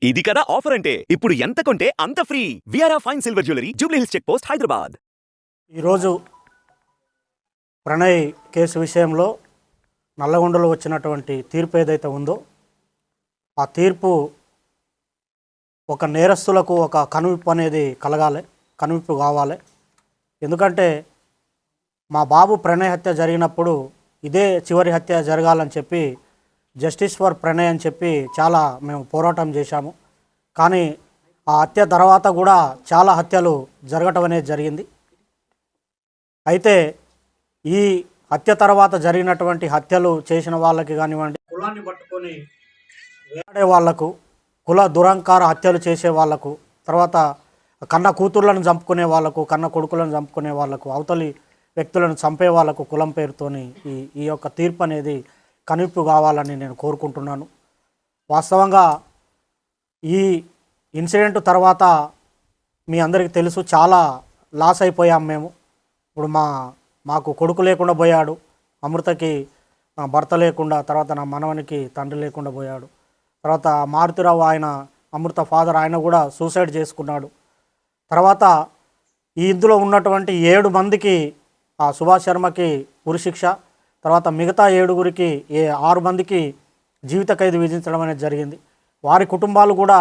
ఇది కదా ఆఫర్ అంటే ఇప్పుడు ఎంత కొంటే అంత ఫ్రీ. విఆర్ఆ fine silver jewellery, Jubilee Hills check post, Hyderabad. ఈరోజు ప్రణయ్ కేసు విషయంలో నల్లగొండలో వచ్చినటువంటి తీర్పు ఏదైతే ఉందో ఆ తీర్పు ఒక నేరస్తులకు ఒక కనువిప్పు అనేది కలగాలి, కనువిప్పు కావాలి. ఎందుకంటే మా బాబు ప్రణయ్ హత్య జరిగినప్పుడు ఇదే చివరి హత్య జరగాలని చెప్పి జస్టిస్ ఫర్ ప్రణయ్ అని చెప్పి చాలా మేము పోరాటం చేశాము. కానీ ఆ హత్య తర్వాత కూడా చాలా హత్యలు జరగటం అనేది జరిగింది. అయితే ఈ హత్య తర్వాత జరిగినటువంటి హత్యలు చేసిన వాళ్ళకి కానివ్వండి, కులాన్ని పట్టుకొని వేలాడే వాళ్లకు, కుల దురంకార హత్యలు చేసే వాళ్లకు, తర్వాత కన్న కూతుర్లను చంపుకునే వాళ్లకు, కన్న కొడుకులను చంపుకునే వాళ్లకు, అవతలి వ్యక్తులను చంపే వాళ్లకు కులం పేరుతోని ఈ యొక్క తీర్పు అనేది కనువిప్పు కావాలని నేను కోరుకుంటున్నాను. వాస్తవంగా ఈ ఇన్సిడెంట్ తర్వాత మీ అందరికీ తెలుసు, చాలా లాస్ అయిపోయాం మేము. ఇప్పుడు మాకు కొడుకు లేకుండా పోయాడు, అమృతకి భర్త లేకుండా, తర్వాత నా మనవనికి తండ్రి లేకుండా పోయాడు. తర్వాత మారుతిరావు ఆయన అమృత ఫాదర్ ఆయన కూడా సూసైడ్ చేసుకున్నాడు. తర్వాత ఈ ఇందులో ఉన్నటువంటి 7 మందికి సుభాష్ శర్మకి ఉరిశిక్ష, తర్వాత మిగతా 7గురికి 6 మందికి జీవిత ఖైదు విధించడం అనేది జరిగింది. వారి కుటుంబాలు కూడా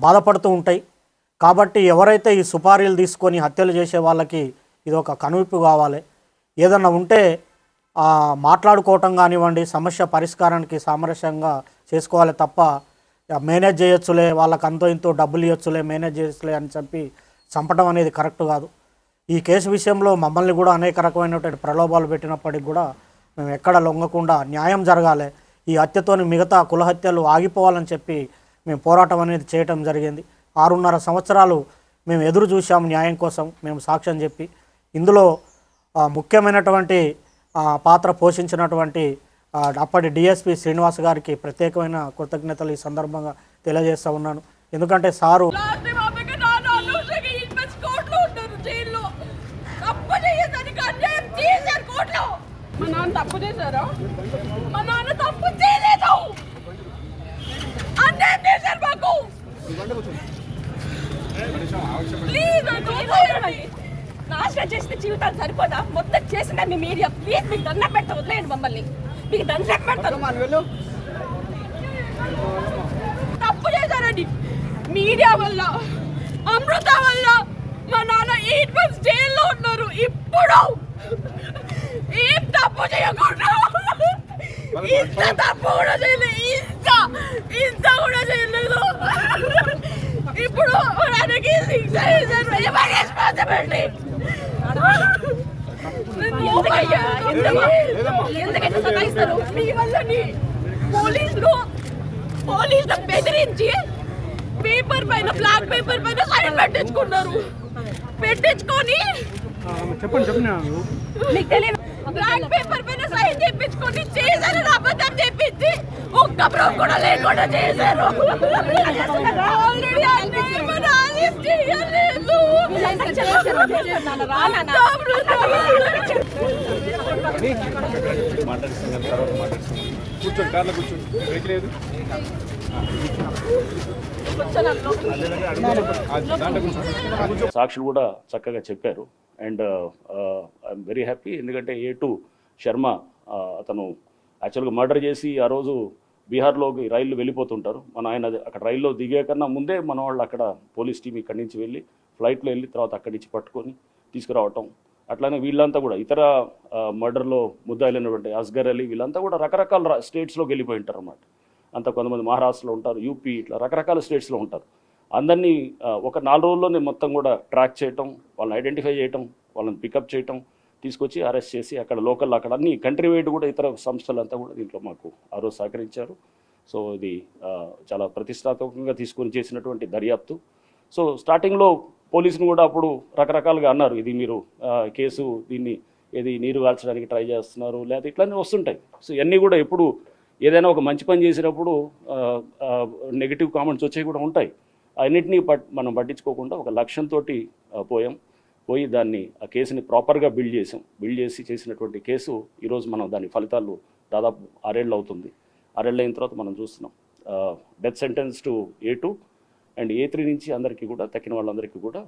బాధపడుతూ ఉంటాయి. కాబట్టి ఎవరైతే ఈ సుపారీలు తీసుకొని హత్యలు చేసే వాళ్ళకి ఇది ఒక కనువిప్పు కావాలి. ఏదన్నా ఉంటే మాట్లాడుకోవటం కానివ్వండి, సమస్య పరిష్కారానికి సామరస్యంగా చేసుకోవాలి తప్ప మేనేజ్ చేయొచ్చులే, వాళ్ళకి అంతో ఇంతో డబ్బులు ఇవ్వచ్చులే, మేనేజ్ చేయొచ్చులే అని చెప్పి చంపడం అనేది కరెక్ట్ కాదు. ఈ కేసు విషయంలో మమ్మల్ని కూడా అనేక రకమైనటువంటి ప్రలోభాలు పెట్టినప్పటికి కూడా మేము ఎక్కడ లొంగకుండా న్యాయం జరగాలి, ఈ హత్యతోని మిగతా కుల హత్యలు ఆగిపోవాలని చెప్పి మేము పోరాటం అనేది చేయటం జరిగింది. 6.5 సంవత్సరాలు మేము ఎదురు చూసాము న్యాయం కోసం, మేము సాక్ష్యం చెప్పి. ఇందులో ముఖ్యమైనటువంటి పాత్ర పోషించినటువంటి అప్పటి డిఎస్పి శ్రీనివాస్ గారికి ప్రత్యేకమైన కృతజ్ఞతలు ఈ సందర్భంగా తెలియజేస్తూ ఉన్నాను. ఎందుకంటే సారు మా నాన్న తప్పు చేశారా? మా నాన్న తప్పు చేయలేదు. అన్యాయం చేశారు మాకు. నాశనం చేసిన జీవితాలు సరిపోదా? మొత్తం చేసిందా మీ మీడియా? ప్లీజ్ మీకు దండం పెడతా, వదిలేయండి మమ్మల్ని, మీకు దండం పెడతారు. తప్పు చేశారండి మీడియా వల్ల, అమృత వల్ల మా నాన్న 8 months జైల్లో ఉన్నారు. ఇప్పుడు ఏం తప్పు చేయకుండా ఇంత తప్పు కూడా చేయలేదు, ఇంత కూడా చేయలేదు. ఇప్పుడు ఆయనకి శిక్ష చేశారు. ఎందుకంటే సతాయిస్తారు మీ వల్లని. పోలీసులు బెదిరించి పేపర్ పైన, బ్లాక్ పేపర్ పైన సైన్ పెట్టించుకున్నారు. పెట్టించుకొని మీకు తెలియదు, బ్లాక్ పేపర్ పైన సైన్ చేయించుకొని చేశారు. అబద్ధం చెప్పించి ఒక్క ప్రూఫ్ కూడా లేకుండా చేశారు. సాక్షులు కూడా చక్కగా చెప్పారు. And I'm very happy. ఎందుకంటే A2 శర్మ అతను యాక్చువల్గా మర్డర్ చేసి ఆ రోజు బీహార్లోకి రైళ్ళు వెళ్ళిపోతుంటారు. ఆయన అక్కడ రైల్లో దిగే కన్నా ముందే మన వాళ్ళు అక్కడ పోలీస్ టీం ఇక్కడి నుంచి వెళ్ళి ఫ్లైట్లో వెళ్ళి తర్వాత అక్కడి నుంచి పట్టుకొని తీసుకురావటం. అట్లానే వీళ్ళంతా కూడా ఇతర మర్డర్లో ముద్దాయిలైనటువంటి అస్గర్ అలీ వీళ్ళంతా కూడా రకరకాల స్టేట్స్లోకి వెళ్ళిపోయి ఉంటారు అన్నమాట. అంత కొంతమంది మహారాష్ట్రలో ఉంటారు, యూపీ, ఇట్లా రకరకాల స్టేట్స్లో ఉంటారు. అందరినీ ఒక 4 రోజుల్లోనే మొత్తం కూడా ట్రాక్ చేయటం, వాళ్ళని ఐడెంటిఫై చేయటం, వాళ్ళని పికప్ చేయటం, తీసుకొచ్చి అరెస్ట్ చేసి అక్కడ లోకల్, అక్కడ అన్ని కంట్రీ వైడ్ కూడా ఇతర సంస్థలంతా కూడా దీంట్లో మాకు ఆ రోజు సహకరించారు. సో ఇది చాలా ప్రతిష్టాత్మకంగా తీసుకొని చేసినటువంటి దర్యాప్తు. సో స్టార్టింగ్లో పోలీసులు కూడా అప్పుడు రకరకాలుగా అన్నారు, ఇది మీరు కేసు దీన్ని ఏది నీరు కాల్చడానికి ట్రై చేస్తున్నారు, లేదా ఇట్లానే వస్తుంటాయి. సో ఇవన్నీ కూడా ఎప్పుడు ఏదైనా ఒక మంచి పని చేసినప్పుడు నెగిటివ్ కామెంట్స్ వచ్చేవి కూడా ఉంటాయి. అన్నింటినీ మనం పట్టించుకోకుండా ఒక లక్ష్యంతో పోయి దాన్ని ఆ కేసుని ప్రాపర్గా బిల్డ్ చేసి చేసినటువంటి కేసు ఈరోజు మనం దాని ఫలితాలు దాదాపు 6 ఏళ్ళు అవుతుంది. 6 ఏళ్ళు అయిన తర్వాత మనం చూస్తున్నాం. Death sentence to A2 and A3 నుంచి అందరికీ కూడా తక్కిన వాళ్ళందరికీ కూడా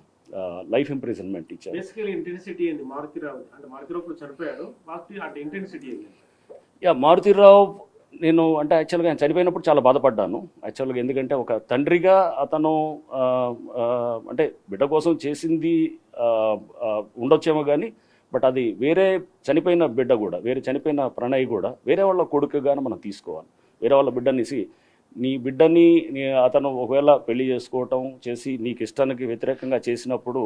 లైఫ్ ఇంప్రిజన్మెంట్ ఇచ్చారు. బేసికలీ ఇంటెన్సిటీ ఏంది మారుతిరావు అంటే మారుతిరావు ఇప్పుడు చనిపోయాడు అంటే ఇంటెన్సిటీ ఏంది? మారుతిరావు నేను అంటే యాక్చువల్గా ఆయన చనిపోయినప్పుడు చాలా బాధపడ్డాను యాక్చువల్గా. ఎందుకంటే ఒక తండ్రిగా అతను అంటే బిడ్డ కోసం చేసింది ఉండొచ్చేమో కానీ బట్ అది వేరే చనిపోయిన బిడ్డ కూడా వేరే చనిపోయిన ప్రణయ్ కూడా వేరే వాళ్ళ కొడుకుగానే మనం తీసుకోవాలి. వేరే వాళ్ళ బిడ్డని నీ బిడ్డని అతను ఒకవేళ పెళ్లి చేసుకోవటం చేసి నీకు ఇష్టానికి వ్యతిరేకంగా చేసినప్పుడు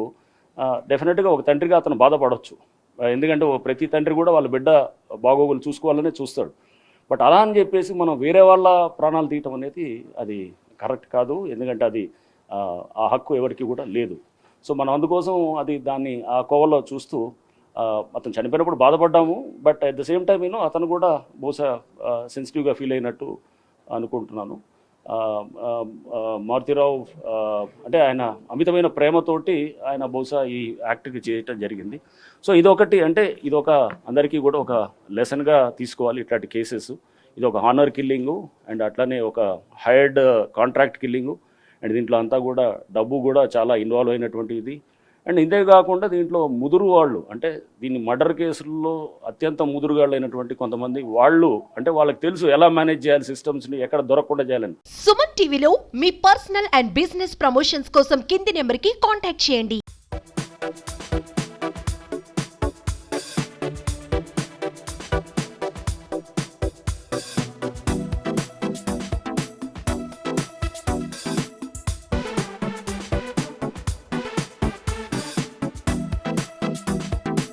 డెఫినెట్గా ఒక తండ్రిగా అతను బాధపడవచ్చు. ఎందుకంటే ప్రతి తండ్రి కూడా వాళ్ళ బిడ్డ బాగోగులు చూసుకోవాలనే చూస్తాడు. బట్ అలా అని చెప్పేసి మనం వేరే వాళ్ళ ప్రాణాలు తీయటం అనేది అది కరెక్ట్ కాదు. ఎందుకంటే అది ఆ హక్కు ఎవరికి కూడా లేదు. సో మనం అందుకోసం అది దాన్ని ఆ కోవలో చూస్తూ అతను చనిపోయినప్పుడు బాధపడ్డాము. But at the same time అతను కూడా బహుశా సెన్సిటివ్గా ఫీల్ అయినట్టు అనుకుంటున్నాను. మారుతిరావు అంటే ఆయన అమితమైన ప్రేమతోటి ఆయన బహుశా ఈ యాక్ట్కి చేయటం జరిగింది. సో ఇదొకటి అంటే ఇదొక అందరికీ కూడా ఒక లెసన్గా తీసుకోవాలి ఇట్లాంటి కేసెస్. ఇది ఒక హానర్ కిల్లింగు అండ్ అట్లనే ఒక హైర్డ్ కాంట్రాక్ట్ కిల్లింగు అండ్ దీంట్లో అంతా కూడా డబ్బు కూడా చాలా ఇన్వాల్వ్ అయినటువంటి ఇది. అండ్ ఇంతే కాకుండా దీంట్లో ముదురు వాళ్ళు అంటే దీన్ని మర్డర్ కేసుల్లో అత్యంత ముదురుగాళ్ళు అయినటువంటి కొంతమంది వాళ్ళు అంటే వాళ్ళకి తెలుసు ఎలా మేనేజ్ చేయాలి సిస్టమ్స్ని, ఎక్కడ దొరకకుండా చేయాలని. సుమన్ టీవీలో మీ పర్సనల్ అండ్ బిజినెస్ ప్రమోషన్స్ కోసం కింది నెంబర్కి కాంటాక్ట్ చేయండి.